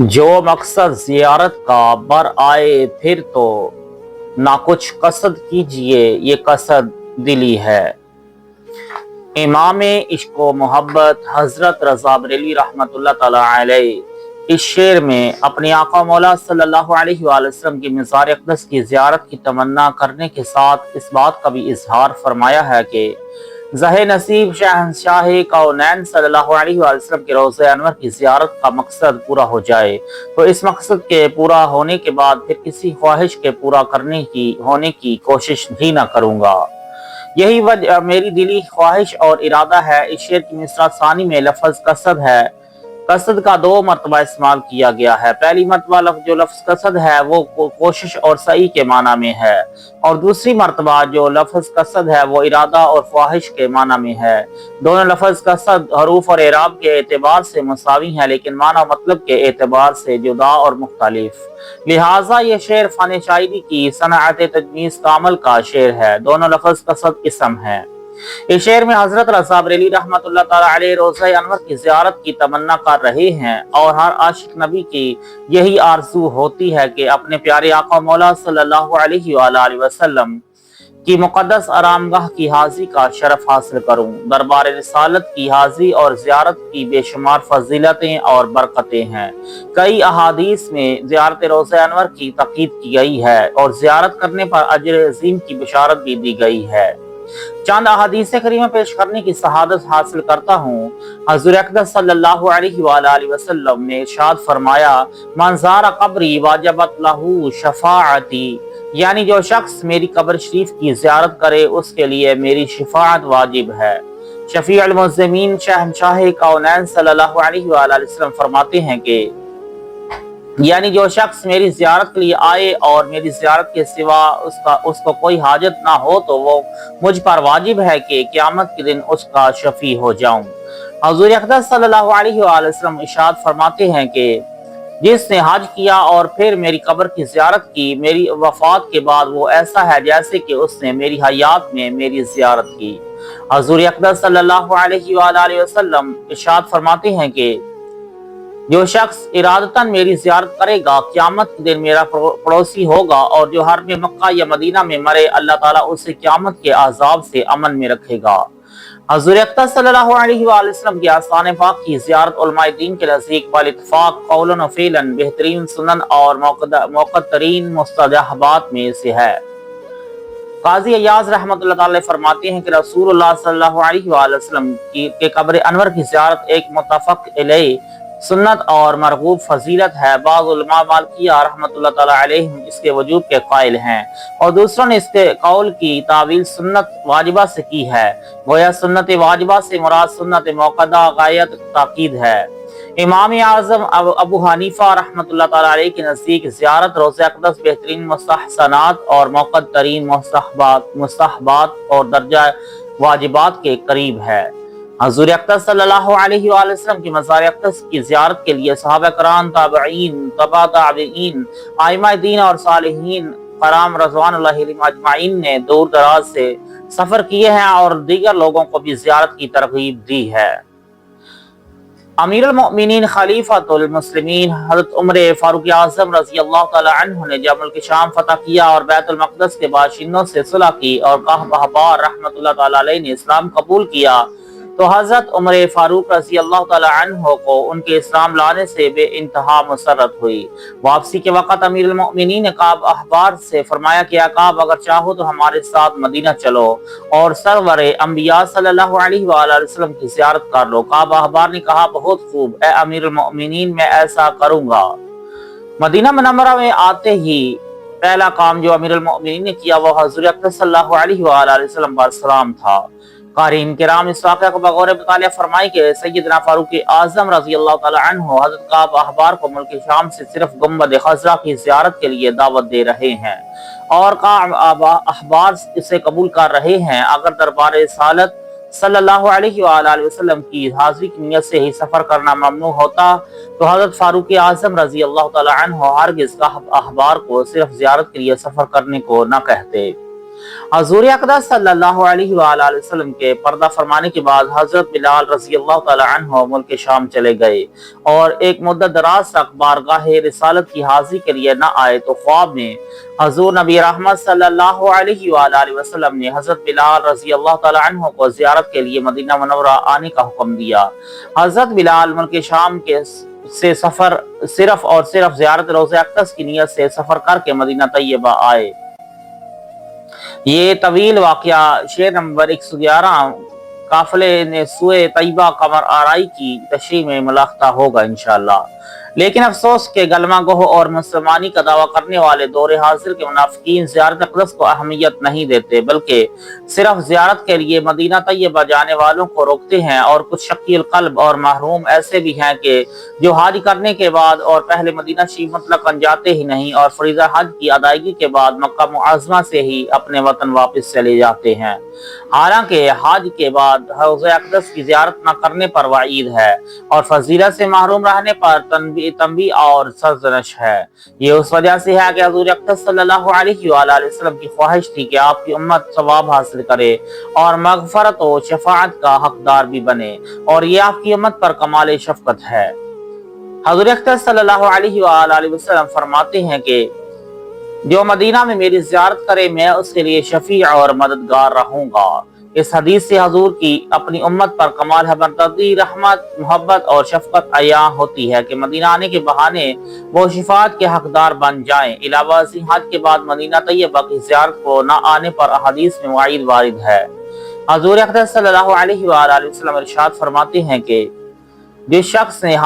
جو مقصد زیارت کا بر آئے پھر تو نہ کچھ قصد کیجئے، یہ قصد دلی ہے۔ امام عشق و محبت حضرت رضا بریلوی رحمۃ اللہ تعالی علیہ اس شعر میں اپنے آقا مولا صلی اللہ علیہ وآلہ وسلم کی مزار اقدس کی زیارت کی تمنا کرنے کے ساتھ اس بات کا بھی اظہار فرمایا ہے کہ زہ نصیب شہنشاہ کونین صلی اللہ علیہ وآلہ وسلم کے روضہ انور کی زیارت کا مقصد پورا ہو جائے تو اس مقصد کے پورا ہونے کے بعد پھر کسی خواہش کے پورا ہونے کی کوشش بھی نہ کروں گا۔ یہی وجہ میری دلی خواہش اور ارادہ ہے۔ اس شعر کی مصرع ثانی میں لفظ قصد ہے۔ قصد کا دو مرتبہ استعمال کیا گیا ہے۔ پہلی مرتبہ جو لفظ قصد ہے وہ کوشش اور سعی کے معنی میں ہے، اور دوسری مرتبہ جو لفظ قصد ہے وہ ارادہ اور خواہش کے معنی میں ہے۔ دونوں لفظ قصد حروف اور اعراب کے اعتبار سے مساوی ہیں، لیکن معنی و مطلب کے اعتبار سے جدا اور مختلف۔ لہٰذا یہ شعر فن شاعری کی صنعت تجمیز کامل کا شعر ہے۔ دونوں لفظ قصد اسم ہے۔ اس شعر میں حضرت رضا بریلوی رحمۃ اللہ تعالی علیہ روضہ انور کی زیارت کی تمنا کر رہے ہیں، اور ہر عاشق نبی کی یہی آرزو ہوتی ہے کہ اپنے پیارے آقا مولا صلی اللہ علیہ وآلہ وسلم کی مقدس آرامگاہ کی حاضری کا شرف حاصل کروں۔ دربار رسالت کی حاضری اور زیارت کی بے شمار فضیلتیں اور برکتیں ہیں۔ کئی احادیث میں زیارت روضہ انور کی تاکید کی گئی ہے اور زیارت کرنے پر اجر عظیم کی بشارت بھی دی گئی ہے۔ چند احادیث کریمہ پیش کرنے کی سعادت حاصل کرتا ہوں۔ حضور اقدس صلی اللہ علیہ وآلہ وسلم نے ارشاد فرمایا، من زار قبری واجبت لہ شفاعتی، یعنی جو شخص میری قبر شریف کی زیارت کرے اس کے لیے میری شفاعت واجب ہے۔ شفیع المذنبین شہنشاہ کونین صلی اللہ علیہ وآلہ وسلم فرماتے ہیں کہ یعنی جو شخص میری زیارت کے لیے آئے اور میری زیارت کے سوا اس کو کوئی حاجت نہ ہو تو وہ مجھ پر واجب ہے کہ قیامت کے دن اس کا شفیع ہو جاؤں۔ حضور اقدس صلی اللہ علیہ وآلہ وسلم ارشاد فرماتے ہیں کہ جس نے حج کیا اور پھر میری قبر کی زیارت کی، میری وفات کے بعد وہ ایسا ہے جیسے کہ اس نے میری حیات میں میری زیارت کی۔ حضور اقدس صلی اللہ علیہ وآلہ وسلم ارشاد فرماتے ہیں کہ جو شخص ارادتاً میری زیارت کرے گا قیامت کے دن میرا پڑوسی ہوگا، اور جو حرم مکہ یا مدینہ میں مرے اللہ تعالیٰ اسے قیامت کے عذاب سے امن میں رکھے گا۔ حضور اقدس صلی اللہ علیہ وآلہ وسلم کی آستان پاک کی زیارت علماء دین کے نزدیک بالاتفاق قولاً و فعلاً بہترین سنن اور موقع ترین مستحبات میں سے ہے۔ قاضی ایاز رحمۃ اللہ تعالی فرماتے ہیں کہ رسول اللہ صلی اللہ علیہ وآلہ وسلم کے قبر انور کی زیارت ایک متفق علیہ سنت اور مرغوب فضیلت ہے۔ بعض علماء مالکیہ رحمۃ اللہ تعالی علیہ اس کے وجوب کے قائل ہیں، اور دوسروں نے اس کے قول کی تعویل سنت واجبہ سے کی ہے۔ گویا سنت واجبہ سے مراد سنت موقدہ غایت تاکید ہے۔ امام اعظم ابو حنیفہ رحمۃ اللہ تعالی علیہ کے نزدیک زیارت روضہ اقدس بہترین مستحسنات اور موقع ترین مستحبات اور درجہ واجبات کے قریب ہے۔ حضور اقدس صلی اللہ علیہ وآلہ وسلم کی مزار اقدس کی زیارت کے لیے صحابہ کرام، تابعین، تبع تابعین، ائمہ دین اور صالحین کرام رضوان اللہ علیہم اجمعین نے دور دراز سے سفر کیے ہیں اور دیگر لوگوں کو بھی زیارت کی ترغیب دی ہے۔ امیر المؤمنین خلیفۃ المسلمین حضرت عمر فاروق اعظم رضی اللہ تعالی عنہ نے جب ملک شام فتح کیا اور بیت المقدس کے باشندوں سے صلح کی اور کعب احبار رحمۃ اللہ تعالی علیہ نے اسلام قبول کیا تو حضرت عمر فاروق رضی اللہ تعالی عنہ کو ان کے اسلام لانے سے بے انتہا مسرت ہوئی۔ واپسی کے وقت امیر المؤمنین نے کعب احبار سے فرمایا کہ کعب اگر چاہو تو ہمارے ساتھ مدینہ چلو اور سرور انبیاء صلی اللہ علیہ وآلہ وسلم کی زیارت کر لو۔ کعب احبار نے کہا بہت خوب اے امیر المؤمنین، میں ایسا کروں گا۔ مدینہ منورہ میں آتے ہی پہلا کام جو امیر المؤمنین نے کیا وہ حضور اقدس صلی اللہ علیہ وآلہ وسلم پر سلام تھا۔ قارئین کرام اس واقعہ کو بغور مطالعہ فرمائی کہ سیدنا فاروق اعظم رضی اللہ تعالی عنہ حضرت کعب احبار کو ملک شام سے صرف گنبد خضرا کی زیارت کے لیے دعوت دے رہے ہیں، اور کعب احبار اسے قبول کر رہے ہیں۔ اگر دربار رسالت صلی اللہ علیہ وآلہ وسلم کی حاضری کی نیت سے ہی سفر کرنا ممنوع ہوتا تو حضرت فاروق اعظم رضی اللہ تعالی عنہ ہرگز کعب احبار کو صرف زیارت کے لیے سفر کرنے کو نہ کہتے۔ حضور اقدس صلی اللہ علیہ وآلہ وسلم کے پردہ فرمانے کے بعد حضرت بلال رضی اللہ تعالی عنہ ملک شام چلے گئے اور ایک مدت دراز تک بارگاہ رسالت کی حاضری کے لیے نہ آئے تو خواب میں حضور نبی رحمت صلی اللہ علیہ وآلہ وسلم نے حضرت بلال رضی اللہ تعالی عنہ کو زیارت کے لیے مدینہ منورہ آنے کا حکم دیا۔ حضرت بلال ملک شام سے سفر صرف اور صرف زیارت روضہ اقدس کی نیت سے سفر کر کے مدینہ طیبہ آئے۔ یہ طویل واقعہ شعر نمبر 111 قافلے نے سوئے طیبہ قمر آرائی کی تشریح میں ملاحظہ ہوگا انشاءاللہ۔ لیکن افسوس کہ گلمہ گوہ اور مسلمانی کا دعویٰ کرنے والے دور حاضر کے منافقین زیارت اقدس کو اہمیت نہیں دیتے، بلکہ صرف زیارت کے لیے مدینہ طیبہ جانے والوں کو روکتے ہیں، اور کچھ شقی القلب اور محروم ایسے بھی ہیں کہ جو حج کرنے کے بعد اور پہلے مدینہ شریف مطلقاً جاتے ہی نہیں اور فریضہ حج کی ادائیگی کے بعد مکہ معظمہ سے ہی اپنے وطن واپس چلے جاتے ہیں، حالانکہ حج کے بعد روضہ اقدس کی زیارت نہ کرنے پر وعید ہے اور فضیلت سے محروم رہنے پر تنبیہ اور سرزنش ہے۔ یہ اس وجہ سے ہے کہ حضور اقدس صلی اللہ علیہ وآلہ وسلم کی خواہش تھی کہ آپ کی امت ثواب حاصل کرے اور مغفرت و شفاعت کا حقدار بھی بنے، اور یہ آپ کی امت پر کمال شفقت ہے۔ حضور اقدس صلی اللہ علیہ وآلہ وسلم فرماتے ہیں کہ جو مدینہ میں میری زیارت کرے میں اس کے لیے شفیع اور مددگار رہوں گا۔ اس حدیث سے حضور کی اپنی امت پر کمال ہمدردی، رحمت، محبت اور شفقت عیاں ہوتی ہے کہ مدینہ آنے کے بہانے وہ شفاعت کے حقدار بن جائیں۔ علاوہ ازیں حج کے بعد مدینہ طیبہ کی زیارت کو نہ آنے پر احادیث میں وعید وارد ہے۔ حضور اقدس صلی اللہ علیہ وآلہ وسلم ارشاد فرماتے ہیں کہ جس شخص نے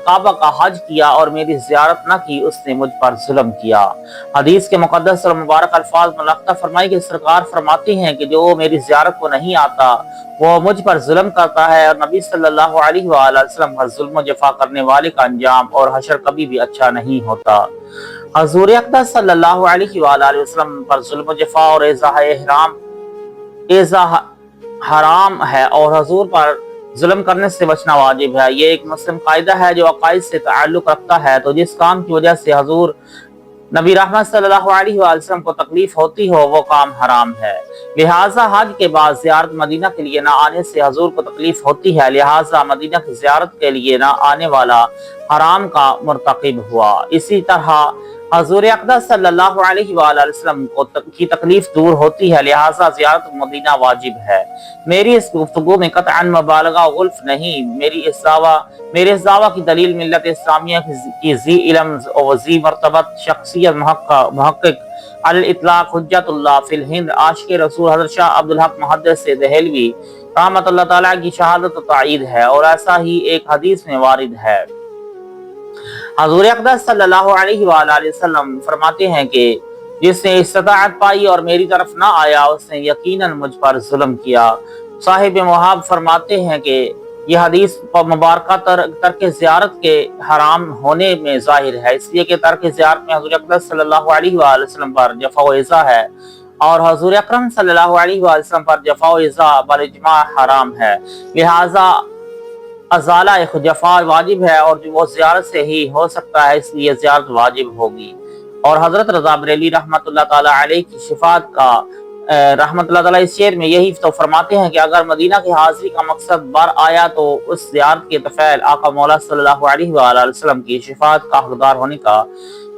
کعبہ کا حج کیا اور میری زیارت نہ کی اس نے مجھ پر ظلم کیا۔ حدیث کے مقدس اور مبارک الفاظ ملحقہ فرمائی کہ سرکار فرماتے ہیں کہ جو میری زیارت کو نہیں آتا وہ مجھ پر ظلم کرتا ہے، اور نبی صلی اللہ علیہ وآلہ وسلم پر ظلم و جفا کرنے والے کا انجام اور حشر کبھی بھی اچھا نہیں ہوتا۔ حضور اقدس صلی اللہ علیہ وآلہ وسلم پر ظلم و جفا اور ایذا حرام ہے، اور حضور پر ظلم کرنے سے بچنا واجب ہے۔ یہ ایک مسلم قاعدہ ہے جو عقائد سے تعلق رکھتا ہے، تو جس کام کی وجہ سے حضور نبی رحمت صلی اللہ علیہ وآلہ وسلم کو تکلیف ہوتی ہو وہ کام حرام ہے۔ لہٰذا حج کے بعد زیارت مدینہ کے لیے نہ آنے سے حضور کو تکلیف ہوتی ہے، لہٰذا مدینہ کی زیارت کے لیے نہ آنے والا حرام کا مرتکب ہوا۔ اسی طرح حضور اقدس صلی اللہ علیہ وآلہ وسلم کی تکلیف دور ہوتی ہے، لہٰذا زیارت مدینہ واجب ہے۔ میری اس گفتگو میں قطعاً مبالغہ و غلف نہیں۔ میرے اس دعویٰ کی دلیل ملت اسلامیہ کی ذی علم و ذی مرتبت شخصیت محقق علی الاطلاق حجت اللہ فی الہند عاشق رسول حضرت شاہ عبدالحق محدث دہلوی رحمۃ اللہ تعالیٰ کی شہادت و تائید ہے، اور ایسا ہی ایک حدیث میں وارد ہے۔ حضور اقدس صلی اللہ علیہ وآلہ وسلم فرماتے ہیں کہ جس نے استطاعت پائی اور میری طرف نہ آیا اس نے یقیناً مجھ پر ظلم کیا۔ صاحب محاب فرماتے ہیں کہ یہ حدیث مبارکہ ترک زیارت کے حرام ہونے میں ظاہر ہے، اس لیے کہ ترک زیارت میں حضور اقدس صلی اللہ علیہ وآلہ وسلم پر جفا و ایذا ہے، اور حضور اکرم صلی اللہ علیہ وآلہ وسلم پر جفا و ایذا بالاجماع حرام ہے، لہٰذا ازالہ جفا واجب ہے، اور وہ زیارت سے ہی ہو سکتا ہے، اس لیے زیارت واجب ہوگی۔ اور حضرت رضا بریلوی رحمۃ اللہ تعالیٰ علیہ کی شفاعت کا رحمۃ اللہ تعالیٰ اس شعر میں یہی تو فرماتے ہیں کہ اگر مدینہ کی حاضری کا مقصد بر آیا تو اس زیارت کے طفیل آقا مولا صلی اللہ علیہ وآلہ وسلم کی شفاعت کا حقدار ہونے کا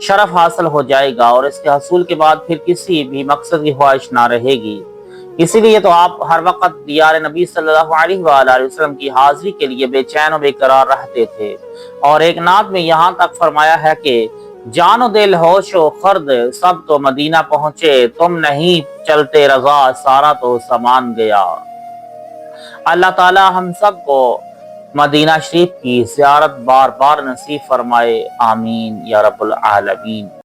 شرف حاصل ہو جائے گا، اور اس کے حصول کے بعد پھر کسی بھی مقصد کی خواہش نہ رہے گی۔ اسی لیے تو آپ ہر وقت دیار نبی صلی اللہ علیہ وآلہ وسلم کی حاضری کے لیے بے چین و بے قرار رہتے تھے، اور ایک نعت میں یہاں تک فرمایا ہے کہ جان و دل ہوش و خرد سب تو مدینہ پہنچے، تم نہیں چلتے رضا سارا تو سامان گیا۔ اللہ تعالی ہم سب کو مدینہ شریف کی زیارت بار بار نصیب فرمائے، آمین یا رب العالمین۔